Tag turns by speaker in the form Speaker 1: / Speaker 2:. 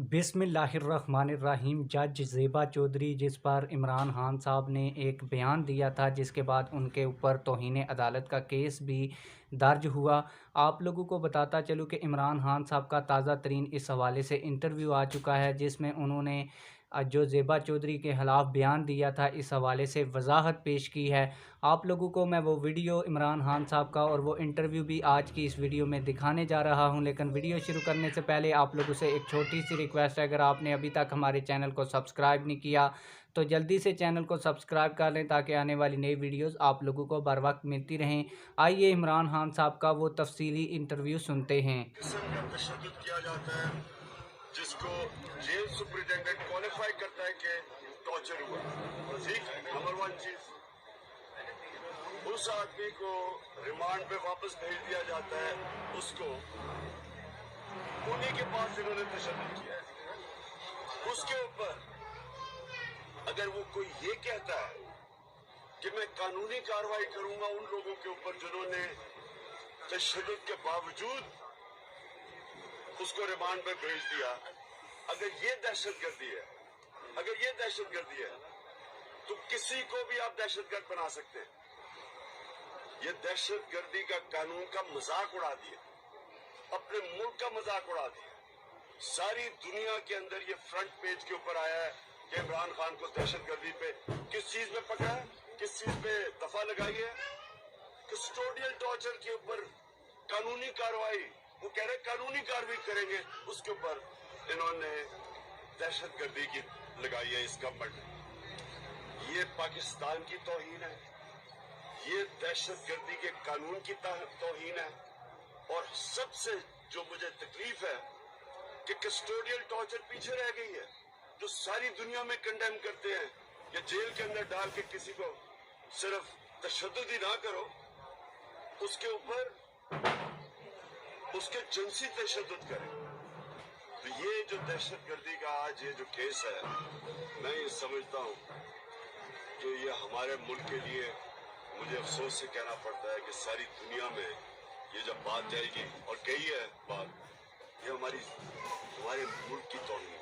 Speaker 1: बिस्मिल्लाहिर्रहमानिर्रहीम। जज ज़ेबा चौधरी जिस पर इमरान खान साहब ने एक बयान दिया था, जिसके बाद उनके ऊपर तौहीन अदालत का केस भी दर्ज हुआ। आप लोगों को बताता चलूँ कि इमरान खान साहब का ताज़ा तरीन इस हवाले से इंटरव्यू आ चुका है, जिसमें उन्होंने जो ज़ेबा चौधरी के ख़िलाफ़ बयान दिया था, इस हवाले से वजाहत पेश की है। आप लोगों को मैं वो वीडियो इमरान खान साहब का और वो इंटरव्यू भी आज की इस वीडियो में दिखाने जा रहा हूं। लेकिन वीडियो शुरू करने से पहले आप लोगों से एक छोटी सी रिक्वेस्ट है, अगर आपने अभी तक हमारे चैनल को सब्सक्राइब नहीं किया तो जल्दी से चैनल को सब्सक्राइब कर लें, ताकि आने वाली नई वीडियोस आप लोगों को बर वक्त मिलती रहें। आइए इमरान खान साहब का वो तफसीली इंटरव्यू सुनते हैं।
Speaker 2: किया जाता है जिसको जेल सुपरिटेंडेंट क्वालिफाई करता है कि टॉर्चर हुआ। ठीक, नंबर वन चीज, उस आदमी को रिमांड पे वापस भेज दिया जाता है, उसको उन्हीं के पास इन्होंने तशद्दुद किया है। उसके ऊपर अगर वो कोई ये कहता है कि मैं कानूनी कार्रवाई करूंगा उन लोगों के ऊपर जिन्होंने तशद्दुद के बावजूद उसको रिमांड पे भेज दिया, अगर ये दहशतगर्दी है, अगर ये दहशतगर्दी है, तो किसी को भी आप दहशतगर्द बना सकते हैं। ये दहशतगर्दी का कानून का मजाक उड़ा दिया, अपने मुल्क का मजाक उड़ा दिया। सारी दुनिया के अंदर ये फ्रंट पेज के ऊपर आया है कि इमरान खान को दहशतगर्दी पे किस चीज में पकड़ा है, किस चीज पे दफा लगाई है, कस्टोडियल टॉर्चर के ऊपर कानूनी कार्रवाई, वो कह रहे कानूनी कार्रवाई करेंगे, उसके ऊपर इन्होंने दहशतगर्दी की लगाई है इसका बटन। ये पाकिस्तान की तौहीन है, ये दहशतगर्दी के कानून की तौहीन है। और सबसे जो मुझे तकलीफ है कि कस्टोडियल टॉर्चर पीछे रह गई है, जो सारी दुनिया में कंडेम करते हैं कि जेल के अंदर डाल के किसी को सिर्फ तशद्दुद ही ना करो, उसके ऊपर उसके जिनसी तशद्दुद करें। तो ये जो दहशतगर्दी का आज ये जो केस है, मैं ये समझता हूँ कि ये हमारे मुल्क के लिए मुझे अफसोस से कहना पड़ता है कि सारी दुनिया में ये जब बात जाएगी, और कही है बात, ये हमारे मुल्क की तौहीन है।